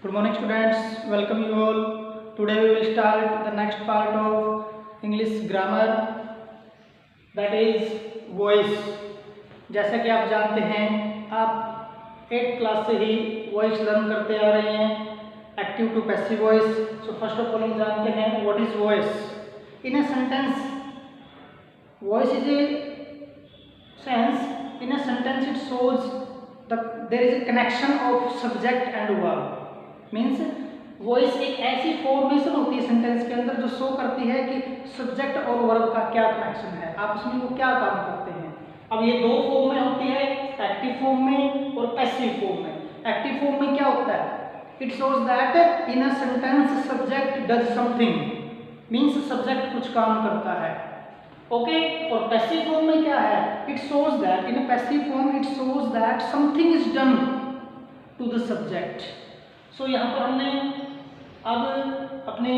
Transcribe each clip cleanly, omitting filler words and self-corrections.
Good morning students, welcome you all. Today we will start the next part of English grammar, that is voice. जैसा कि आप जानते हैं, आप 8th class से ही वॉइस लर्न करते आ रहे हैं, active to passive voice. So first of all हम जानते हैं what is voice. In a sentence, voice is a sense. In a sentence it shows there is a connection of subject and verb. Means voice एक ऐसी formation होती है sentence के अंदर जो शो करती है कि सब्जेक्ट और वर्ब का क्या कनेक्शन है, आपस में वो क्या काम करते हैं. अब ये दो फॉर्म में होती है, एक्टिव फॉर्म में और पैसिव फॉर्म में. एक्टिव फॉर्म में क्या होता है, it shows that in a sentence subject does something, means subject कुछ काम करता है. ओके. और पैसिव फॉर्म में क्या है, it shows that in a passive form it shows that something is done to the subject. So यहाँ पर हमने अब अपने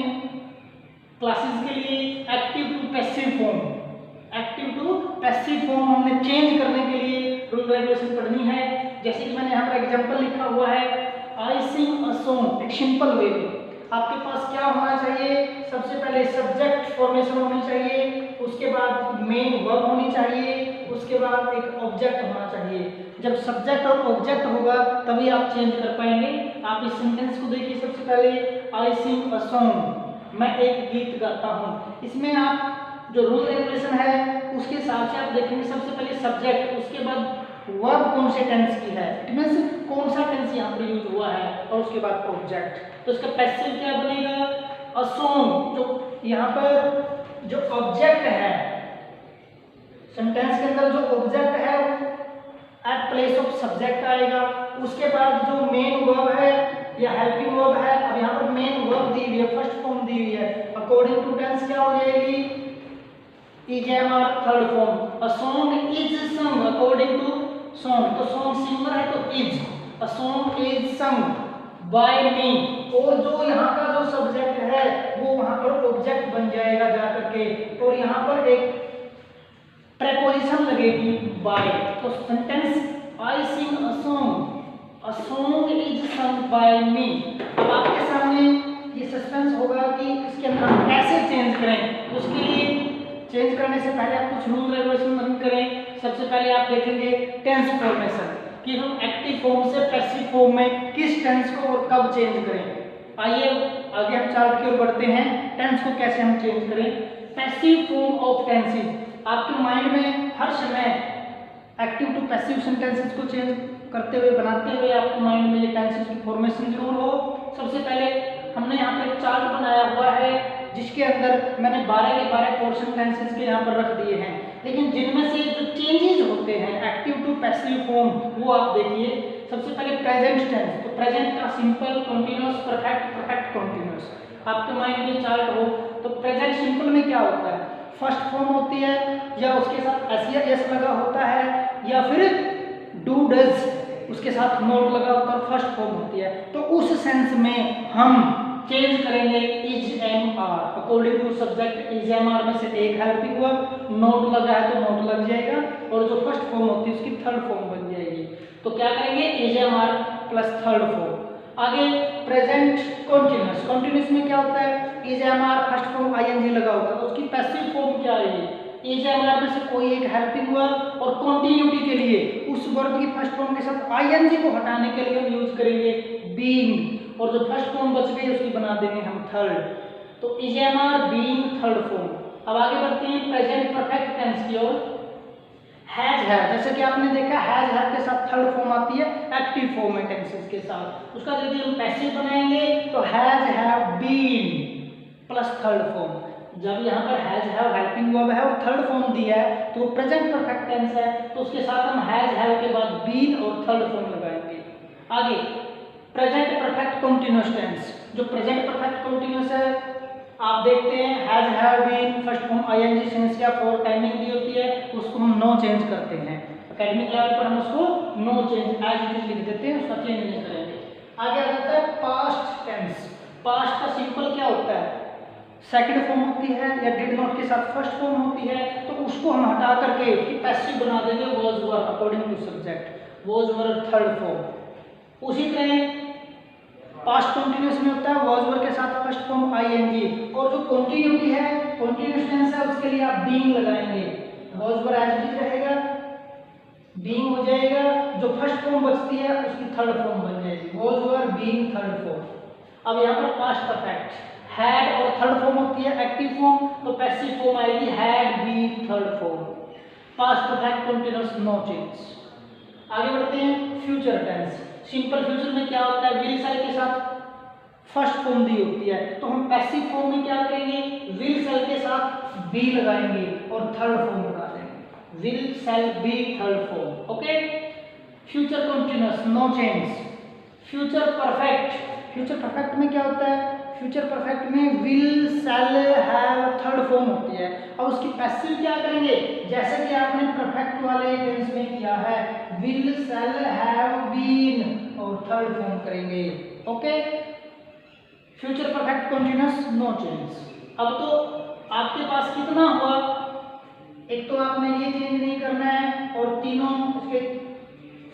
क्लासेस के लिए एक्टिव टू पैसिव फॉर्म हमने चेंज करने के लिए रूल रेगुलेशन पढ़नी है. जैसे कि मैंने यहाँ पर एग्जांपल लिखा हुआ है, आई सिंग अ सॉन्ग. एक सिंपल वे में आपके पास क्या होना चाहिए, सबसे पहले सब्जेक्ट फॉर्मेशन होनी चाहिए, उसके बाद मेन वर्ब होनी चाहिए, उसके बाद एक ऑब्जेक्ट होना चाहिए. जब सब्जेक्ट और ऑब्जेक्ट होगा तभी आप चेंज कर पाएंगे. आप इस सेंटेंस को देखिए. सबसे पहले आई सिंग अ सॉन्ग, मैं एक गीत गाता हूँ. इसमें आप जो रूल रेगुलेशन है उसके हिसाब से आप देखेंगे. सबसे पहले सब्जेक्ट, उसके बाद वर्ब कौन से टेंस की है, इट मींस कौन सा टेंस यहाँ पर यूज हुआ है, और उसके बाद ऑब्जेक्ट. तो इसका पैसिव क्या बनेगा, अ सॉन्ग. जो यहाँ पर जो ऑब्जेक्ट है सेंटेंस के अंदर, जो ऑब्जेक्ट है एट प्लेस ऑफ सब्जेक्ट आएगा. उसके बाद जो मेन वर्ब है या हेल्पिंग वर्ब है, अब यहाँ पर मेन वर्ब दी हुई है, फर्स्ट फॉर्म दी हुई है, अकॉर्डिंग टू टेंस क्या हो जाएगी, is am are third form. A song is sung according to song. तो सॉन्ग सिंगुलर है तो is, a song is sung by me. और जो यहाँ का जो सब्जेक्ट है वो वहां पर ऑब्जेक्ट बन जाएगा जा करके, और यहाँ पर एक प्रेपोजिशन लगेगी बाय. तो sentence I sing a song is sung by me. अब आपके सामने ये सस्पेंस होगा कि इसके अंदर हम कैसे चेंज करें. तो उसके लिए चेंज करने से पहले आप कुछ रूल रेगुलेशन लर्न करें. सबसे पहले आप देखेंगे टेंस फॉर्मेशन, कि हम एक्टिव फॉर्म से पैसिव फॉर्म में किस टेंस को और कब चेंज करें. आइए आगे हम चार्ट की ओर बढ़ते हैं. टेंस को कैसे हम चेंज करें. पैसिव फॉर्म ऑफ टेंसेस, आपके माइंड में हर समय एक्टिव टू पैसिव सेंटेंसेस को चेंज करते हुए, बनाते हुए आपके माइंड में ये टेंसेस की फॉर्मेशन जरूर हो. सबसे पहले हमने यहाँ पे एक चार्ट बनाया हुआ है जिसके अंदर मैंने 12 के 12 पोर्शन टेंसेस के यहाँ पर रख दिए हैं. लेकिन जिनमें से जो चेंजेस होते हैं एक्टिव टू पैसिव फॉर्म वो आप देखिए. सबसे पहले प्रेजेंट टेंस. तो प्रेजेंट का simple, continuous, perfect, perfect continuous. आपके माइंड में चार्ट हो तो प्रेजेंट सिंपल में क्या होता है, फर्स्ट फॉर्म होती है या उसके साथ एस या एस लगा होता है, या फिर डू डज उसके साथ नोट लगा होता है, फर्स्ट फॉर्म होती है. तो उस सेंस में हम चेंज करेंगे is am are according to subject. Is am are में से एक हेल्पिंग वर्ब, नोट लगा है तो नोट लग जाएगा, और जो फर्स्ट फॉर्म होती है उसकी थर्ड फॉर्म बन जाएगी. तो क्या करेंगे, is am are plus third form. आगे प्रेजेंट कंटीन्यूअस. कंटीन्यूअस में क्या होता है, is am are first form ING लगा होता है, तो उसकी पैसिव फॉर्म क्या आएगी, इज एम आर में से कोई एक हेल्पिंग वर्ब, और कंटिन्यूटी के लिए उस वर्ब की फर्स्ट फॉर्म के साथ आईएनजी को हटाने के लिए हम यूज करेंगे बीइंग, और जो फर्स्ट फॉर्म बच गई उसकी बना देंगे हम थर्ड. तो is am are being third form. अब आगे बढ़ते हैं प्रेजेंट परफेक्ट टेंस की ओर. हैज है, जैसे कि आपने देखा हैज है के साथ थर्ड फॉर्म आती है एक्टिव फॉर्म में टेंसेस के साथ. उसका यदि हम पैसिव बनाएंगे तो has have been plus third form. जब यहाँ पर हैज हैव हेल्पिंग वर्ब है और थर्ड फॉर्म दिया है तो प्रेजेंट परफेक्ट टेंस है, तो उसके साथ हम हैज हैव के बाद बीन और थर्ड फॉर्म लगाएंगे. आगे प्रेजेंट परफेक्ट कंटीन्यूअस टेंस. जो प्रेजेंट परफेक्ट कंटीन्यूअस है आप देखते हैं has have been first form ING sense या फॉर टाइमिंग दी होती है, उसको हम नो चेंज करते हैं. एकेडमिक लेवल पर हम उसको no change as it is लिख देते हैं, उसका चेंज नहीं करेंगे. आगे आ जाता है पास्ट टेंस. पास्ट का सिंपल क्या होता है, सेकंड फॉर्म होती है या डिड नॉट के साथ फर्स्ट फॉर्म होती है, तो उसको हम हटा करके उसकी पैसिव बना देंगे was were according to subject. Was were third form. उसी तरह पास्ट कंटिन्यूस में होता है वॉज वर्ब के साथ फर्स्ट फॉर्म आईएनजी, और जो कंटिन्यूटी है, कंटिन्यूस टेंस है, उसके लिए आप बीइंग लगाएंगे। Was verb as it is रहेगा, बीइंग हो जाएगा, जो फर्स्ट फॉर्म बचती है उसकी थर्ड फॉर्म बन जाएगी, was verb being third form. अब यहाँ पर पास्ट परफेक्ट हैड और थर्ड फॉर्म होती है एक्टिव फॉर्म, तो पैसिव फॉर्म आएगी had been third form. Past perfect continuous no change. आगे बढ़ते हैं फ्यूचर टेंस। सिंपल फ्यूचर में क्या होता है, विल सेल के साथ फर्स्ट फॉर्म दी होती है, तो हम पैसिव फॉर्म में क्या करेंगे, विल सेल के साथ बी लगाएंगे और थर्ड फॉर्म लगा देंगे, will shall be third form. Okay, future continuous no change. Future perfect, future perfect में क्या होता है, फ्यूचर परफेक्ट में will shall have third form होती है। अब उसकी पैसिव क्या करेंगे, जैसे कि आपने परफेक्ट वाले टेंस में किया है, विल सेल हैव बीन और थर्ड फॉर्म करेंगे। Okay, future perfect continuous no change. अब तो आपके पास कितना हुआ, एक तो आपने ये चेंज नहीं करना है और तीनों उसके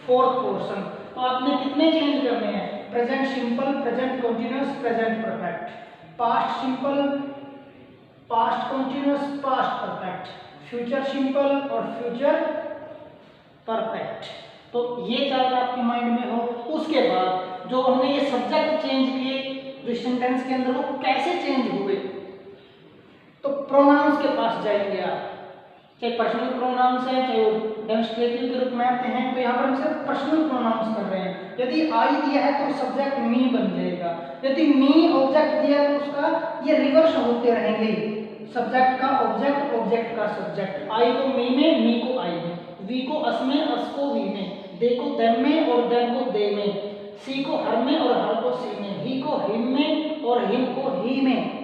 फोर्थ पोर्शन, तो आपने कितने चेंज करने हैं, present simple, present continuous, present perfect, past simple, past continuous, past perfect, future simple और फ्यूचर परफेक्ट। तो ये चार आपके माइंड में हो। उसके बाद जो हमने ये सब्जेक्ट चेंज किए जो सेंटेंस के अंदर, वो कैसे चेंज हुए, तो प्रोनाउंस के पास जाएंगे आप, चाहे पर्सनल प्रोनाउंस है चाहे वो डेमोन्स्ट्रेटिव के रूप में आते हैं, तो यहाँ पर हम सिर्फ पर्सनल प्रोनाउंस कर रहे हैं। यदि आई दिया है तो सब्जेक्ट मी बन जाएगा, यदि मी ऑब्जेक्ट दिया है तो उसका ये रिवर्स होते रहेंगे, सब्जेक्ट का ऑब्जेक्ट, ऑब्जेक्ट का सब्जेक्ट। आई को मी को आई में, वी को अस में, अस को वी में, दे को देम में और देम को दे में, सी को हर में और हर को सी में, ही को हिम में और हिम को ही में।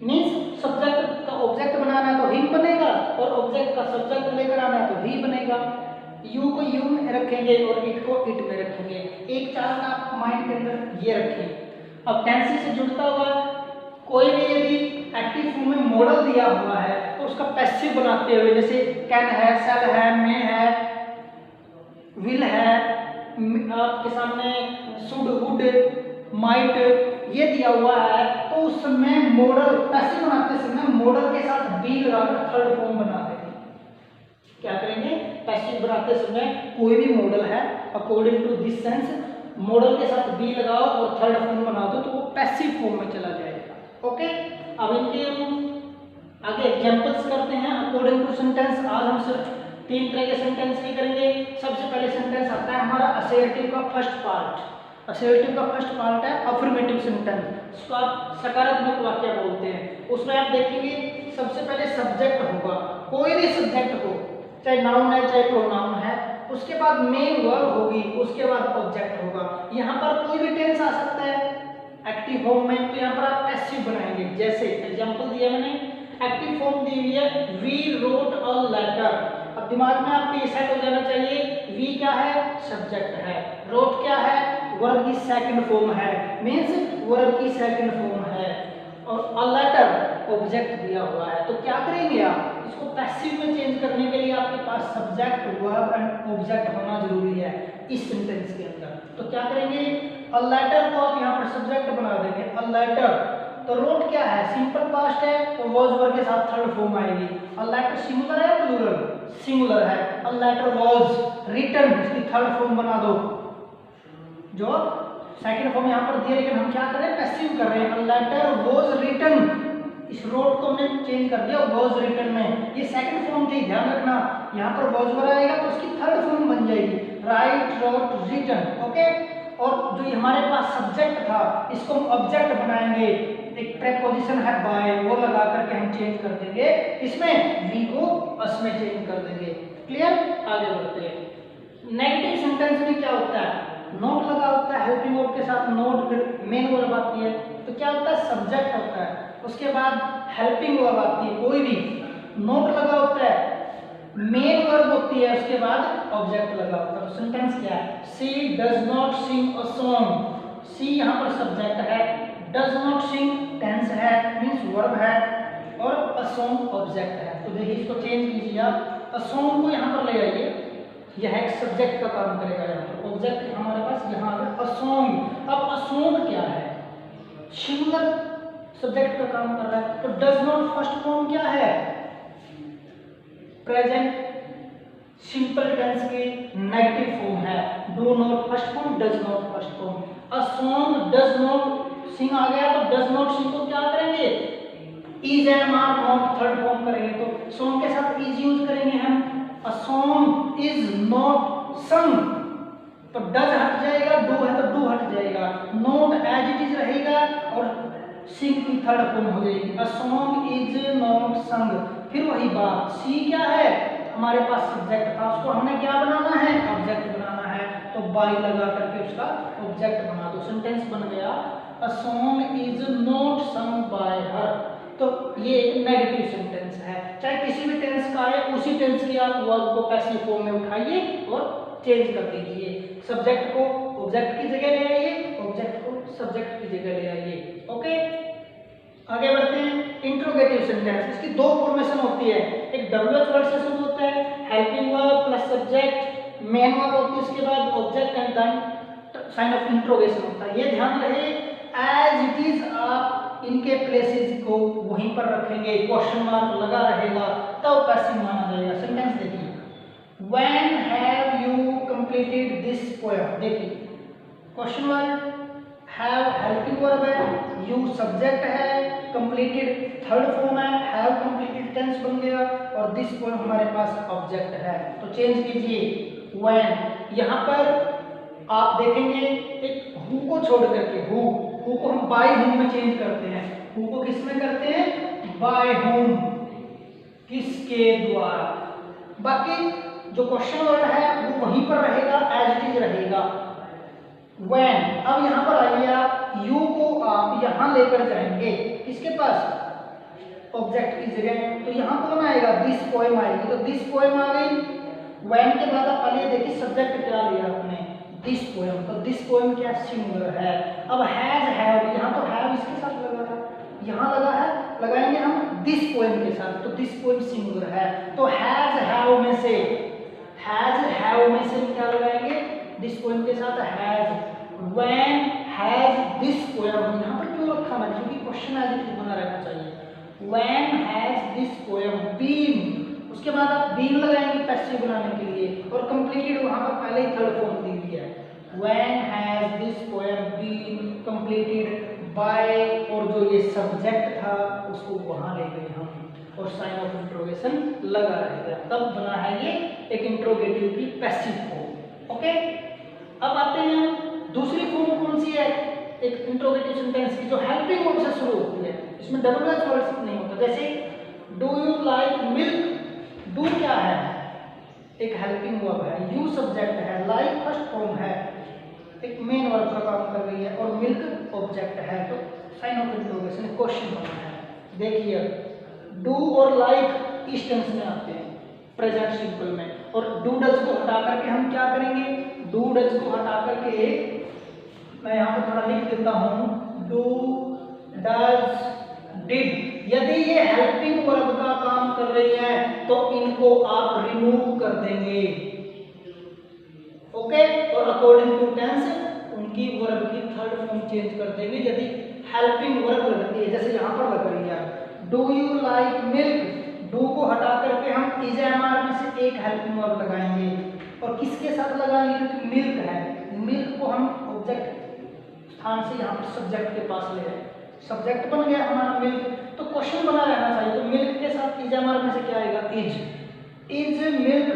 मीन्स सब्जेक्ट का ऑब्जेक्ट बनाना है तो हिम बनेगा और ऑब्जेक्ट का सब्जेक्ट लेकर आना है तो ही बनेगा। यू को यू में रखेंगे और इट को इट में रखेंगे। एक चार्ट आप माइंड के अंदर ये रखें। अब टेंसी से जुड़ता हुआ कोई भी यदि एक्टिव फॉर्म में मॉडल दिया हुआ है तो उसका पैसिव बनाते हुए, जैसे कैन है, सेल है, मे है, विल है, आपके सामने शुड, वुड, माइट ये दिया हुआ है, तो उस समय मॉडल पैसिव बनाते समय मॉडल के साथ बी लगाकर थर्ड फॉर्म बना देंगे। क्या करेंगे, पैसिव बनाते समय कोई भी मॉडल है according to this sense model के साथ बी लगाओ और थर्ड फॉर्म बना दो तो वो पैसिव फॉर्म में चला जाएगा। ओके, अब इनके हम आगे एग्जांपल्स करते हैं अकॉर्डिंग टू सेंटेंस। आज हम सिर्फ 3 तरह के सेंटेंस ही करेंगे। सबसे पहले सेंटेंस आता है हमारा असर्टिव का फर्स्ट पार्ट। असर्टिव का फर्स्ट पार्ट है अफर्मेटिव सेंटेंस, उसको आप सकारात्मक वाक्य बोलते हैं। उसमें आप देखेंगे सबसे पहले सब्जेक्ट होगा, कोई भी सब्जेक्ट हो, चाहे नाउन है चाहे प्रोनाउन है, उसके बाद मेन वर्ब होगी, उसके बाद ऑब्जेक्ट होगा। यहाँ पर कोई भी टेंस आ सकता है एक्टिव फॉर्म में, तो यहाँ पर आप पैसिव बनाएंगे। जैसे एग्जांपल दिया मैंने, एक्टिव फॉर्म दी हुई है वी रोट अ लेटर। अब दिमाग में आपके सेट हो जाना चाहिए, वी क्या है, सब्जेक्ट है, रोट क्या है, वर्ब की सेकंड फॉर्म है, मींस वर्ब की सेकंड फॉर्म है, और अ लेटर ऑब्जेक्ट दिया हुआ है। तो क्या करेंगे आप, इसको पैसिव में चेंज करने के लिए आपके पास सब्जेक्ट, वर्ब एंड ऑब्जेक्ट होना जरूरी है इस सेंटेंस के अंदर। तो क्या करेंगे, अ लेटर को आप यहाँ पर सब्जेक्ट बना देंगे, अ लेटर। तो रोट क्या है, सिंपल पास्ट है, तो वॉज वर्ब के साथ थर्ड फॉर्म आएगी। अ लेटर सिंगुलर है प्लूरल, सिंगुलर है। अ लेटर वॉज रिटन, इसकी थर्ड फॉर्म बना दो, जो सेकंड फॉर्म यहाँ पर दिया, लेकिन हम क्या कर रहे हैं, पैसिव कर रहे हैं। अ लेटर वॉज रिटन, इस रोट को हमने चेंज कर दिया वॉज रिटन में, ये सेकंड फॉर्म थी, ध्यान रखना। यहाँ पर वॉज वर्ब आएगा तो उसकी थर्ड फॉर्म बन जाएगी, राइट, रोट, रिटन। ओके, और जो हमारे पास सब्जेक्ट था इसको हम ऑब्जेक्ट बनाएंगे, एक प्रेपोजिशन है बाय, वो लगा करके हम चेंज कर देंगे, इसमें वी को अस में चेंज कर देंगे। क्लियर, आगे बढ़ते हैं। नेगेटिव सेंटेंस में क्या होता है, नोट लगा होता है, हेल्पिंग वर्ब के साथ नोट, फिर मेन वर्ब आती है, तो क्या होता है, सब्जेक्ट होता है, उसके बाद हेल्पिंग वर्ब आती है, कोई भी नोट लगा होता है, मेन वर्ब होती है, उसके बाद ऑब्जेक्ट लगा होता है। तो सेंटेंस क्या है, she does not sing a song. She यहाँ पर सब्जेक्ट है, डज नॉट सिंग टेंस है, मींस वर्ब है, और अ सॉन्ग ऑब्जेक्ट है। तो देखिए इसको चेंज कीजिए आप, अ सॉन्ग को यहाँ पर ले आइए, यह एक सब्जेक्ट का काम करेगा, यहाँ पर ऑब्जेक्ट हमारे पास यहाँ आ गया अ सॉन्ग। अब अ सॉन्ग क्या है, सिंगुलर सब्जेक्ट का काम कर रहा है। तो डज नॉट फर्स्ट फॉर्म क्या है? प्रेजेंट सिंपल टेंस की नेगेटिव फॉर्म है। Do not first form, does not first form. A song does not sing आ गया तो डज नॉट सिंग को क्या करेंगे? Is am are not third form करेंगे, तो सॉन्ग के साथ इज यूज करेंगे हम। अ सॉन्ग इज नॉट संग, तो डज हट जाएगा, डू है तो डू हट जाएगा, नॉट एज इट इज रहेगा और सिंग की थर्ड फॉर्म हो जाएगी। अ सॉन्ग इज नॉट संग। फिर वही बात, सी क्या है? हमारे पास सब्जेक्ट था, उसको हमने क्या बनाना है? ऑब्जेक्ट बनाना है। तो बाय लगा करके उसका ऑब्जेक्ट बना दो, सेंटेंस बन गया अ सॉन्ग इज नॉट संग बाय हर। तो ये एक नेगेटिव सेंटेंस है। चाहे किसी भी टेंस का है, उसी टेंस की आप वर्ब को पैसिव फॉर्म में उठाइए और चेंज कर दीजिए। सब्जेक्ट को ऑब्जेक्ट की जगह ले आइए, ऑब्जेक्ट को सब्जेक्ट की जगह ले आइए। ओके, आगे बढ़ते हैं। इंट्रोगेटिव सेंटेंस, इसकी दो फॉर्मेशन होती है। एक WH वर्ड से शुरू होता है, helping verb plus subject, main verb होती है, उसके बाद object and then sign of interrogation होता है। ये ध्यान रहे, एज इट इज आप इनके प्लेसेस को वहीं पर रखेंगे, क्वेश्चन मार्क लगा रहेगा तब पैसिव माना जाएगा। सेंटेंस देखिए, when have you completed this poem. देखिए question mark, have helping verb है, यू सब्जेक्ट है, कंप्लीटेड थर्ड फॉर्म है, हैव कंप्लीटेड टेंस बन गया और दिस पोएम हमारे पास ऑब्जेक्ट है। तो चेंज कीजिए व्हेन। यहाँ पर आप देखेंगे एक हु को छोड़ करके, हु को हम बाय हुम में चेंज करते हैं। हु को किस में करते हैं? बाय हुम, किसके द्वारा। बाकी जो क्वेश्चन वर्ड है वो वहीं पर रहेगा, एज इट इज रहेगा। व्हेन, अब यहाँ पर आइए आप, यू को आप यहाँ लेकर जाएंगे किसके पास? ऑब्जेक्ट की जगह। तो यहाँ कौन आएगा? दिस पोएम आएगी। तो दिस पोएम आ गई। व्हेन के बाद आप पहले देखिए सब्जेक्ट क्या लिया आपने? This poem. तो दिस पोएम क्या? सिंगुलर है। अब हैज हैव, यहाँ तो हैव इसके साथ लगा है, यहाँ लगा है, लगाएंगे हम दिस पोएम के साथ, तो दिस पोएम सिंगुलर है। तो हैज हैव में से, हैज हैव में से क्या लगाएंगे? दिस पोएम के साथ has. When has this poem, यहाँ पर क्यों रखा मैंने? क्योंकि क्वेश्चन एज इट इज बना रहना चाहिए। When has this poem been, उसके बाद आप बीन लगाएंगे पैसिव बनाने के लिए, और कंप्लीटेड वहां पर पहले ही थर्ड फॉर्म दी हुई है। When has this poem been completed by, और जो ये सब्जेक्ट था उसको वहां ले गए हम और साइन ऑफ इंट्रोगेशन लगा रहेगा, तब बना है ये एक इंट्रोगेटिव की पैसिव फॉर्म। ओके, अब आते हैं दूसरी फॉर्म कौन सी है एक इंट्रोगेटिव सेंटेंस की, जो हेल्पिंग वर्ब से शुरू होती है। इसमें WH वर्ड नहीं होता। जैसे do you like milk, do क्या है? एक हेल्पिंग वर्ब है, यू सब्जेक्ट है, लाइक फर्स्ट फॉर्म है, एक मेन वर्ब का काम कर रही है, और मिल्क ऑब्जेक्ट है। तो साइन ऑफ इंट्रोगेशन क्वेश्चन बना है। देखिए डू और लाइक इस टेंस में आते हैं प्रेजेंट सिंपल में, और डू डज को हटा करके हम क्या करेंगे? डू डज को हटा करके मैं यहाँ पर थोड़ा लिख देता हूँ, डू डज डिड। यदि ये हेल्पिंग वर्ब का काम कर रही है तो इनको आप रिमूव कर देंगे। ओके, और अकॉर्डिंग टू टेंस उनकी वर्ब की थर्ड फॉर्म चेंज कर देंगे यदि हेल्पिंग वर्ब लगती है। जैसे यहाँ पर लग रही है do you like milk, do को हटा करके हम इज एम आर में से एक हेल्पिंग वर्ब लगाएंगे, और किसके साथ लगाएंगे? क्योंकि मिल्क है, मिल्क को हम ऑब्जेक्ट स्थान से यहाँ पर सब्जेक्ट के पास ले आए, सब्जेक्ट बन गया हमारा मिल्क। तो क्वेश्चन बना रहना चाहिए, तो मिल्क के साथ इज एम आर में से क्या आएगा? इज मिल्क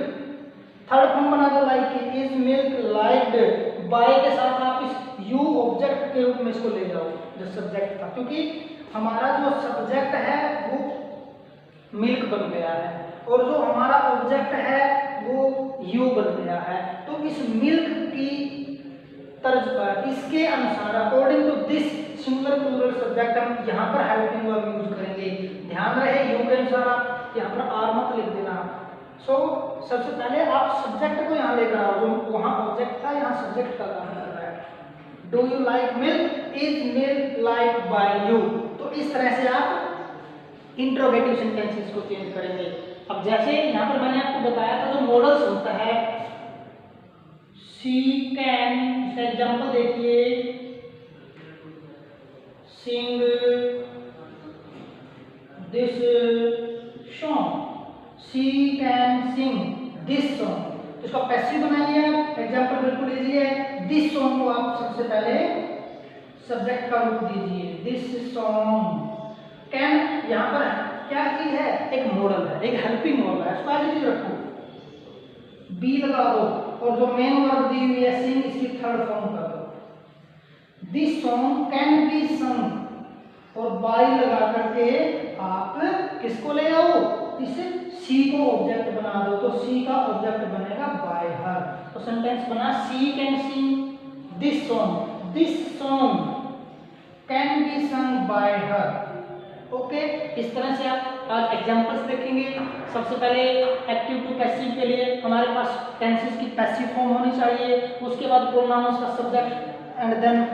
थर्ड फॉर्म बना दो लाइक की, इज मिल्क लाइक्ड। बाय के साथ आप इस यू ऑब्जेक्ट के रूप में इसको ले जाओ जो सब्जेक्ट था, क्योंकि हमारा जो सब्जेक्ट है वो मिल्क बन गया है और जो हमारा ऑब्जेक्ट है वो यू बन गया है। तो इस मिल्क की तर्ज पर, इसके अनुसार, according to this singular plural subject, हम यहाँ पर हेल्पिंग वर्ब यूज करेंगे। ध्यान रहे यू के अनुसार आप यहाँ पर आर मत लिख देना। सबसे पहले आप सब्जेक्ट को यहाँ लेकर आओ, जो वहाँ ऑब्जेक्ट था यहाँ सब्जेक्ट का काम कर रहा है। Do you like milk, is milk like by you. तो इस तरह से आप इंट्रोगेटिव सेंटेंसेस को चेंज करेंगे। अब जैसे यहाँ पर मैंने आपको बताया था जो मॉडल्स होता है, सी कैन, इसका एग्जाम्पल देखिए, sing this song, she can sing this song। तो इसका पैसिव बनाइए आप, एग्जाम्पल बिल्कुल इजी है। दिस सॉन्ग को आप सबसे पहले सब्जेक्ट का रूप दीजिए, दिस सॉन्ग। कैन यहाँ पर क्या चीज है, एक मॉडल है, एक हेल्पिंग मॉडल है, उसको ऐसे चीज रखो, बी लगा दो और जो मेन वर्ब दी हुई है सिंग, इसकी थर्ड फॉर्म कर दो। दिस सॉन्ग कैन बी संग और बाय लगा करके आप किसको ले आओ, इस सी को ऑब्जेक्ट बना दो, तो सी का ऑब्जेक्ट बनेगा बाय हर। तो सेंटेंस बना she can sing this song, this song can be sung by her. Okay, इस तरह से आप आज एग्जांपल्स देखेंगे। सबसे पहले एक्टिव टू पैसिव के लिए हमारे पास टेंसेस की पैसिव फॉर्म होनी चाहिए, उसके बाद प्रोनाउंस का subject and then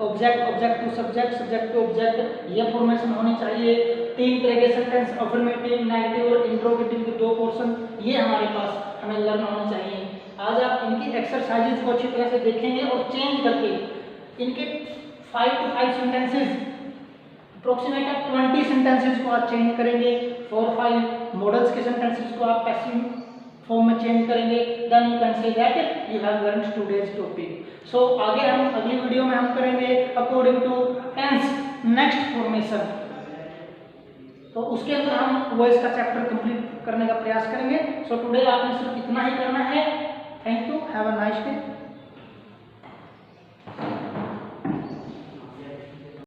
object, object to subject, subject to object, ये फॉर्मेशन होनी चाहिए। 3 तरह के सेंटेंस, अफर्मेटिव, नेगेटिव और इंट्रोगेटिव के 2 पोर्शन, ये हमारे पास हमें लर्न होना चाहिए। आज आप इनकी एक्सरसाइजेज को अच्छी तरह से देखेंगे और चेंज करके इनके 5 to 5 सेंटेंसेस, अप्रोक्सीमेट 20 सेंटेंसेस को आप चेंज करेंगे। 4-5 मॉडल्स के सेंटेंसेस को आप पैसिव फॉर्म में चेंज करेंगे। Then you can say that you have learned today's topic. So आगे हम अगली वीडियो में हम करेंगे according to tense next formation. तो उसके अंदर हम वॉइस का चैप्टर कंप्लीट करने का प्रयास करेंगे। सो टुडे आपने सिर्फ इतना ही करना है। Thank you, have a nice day.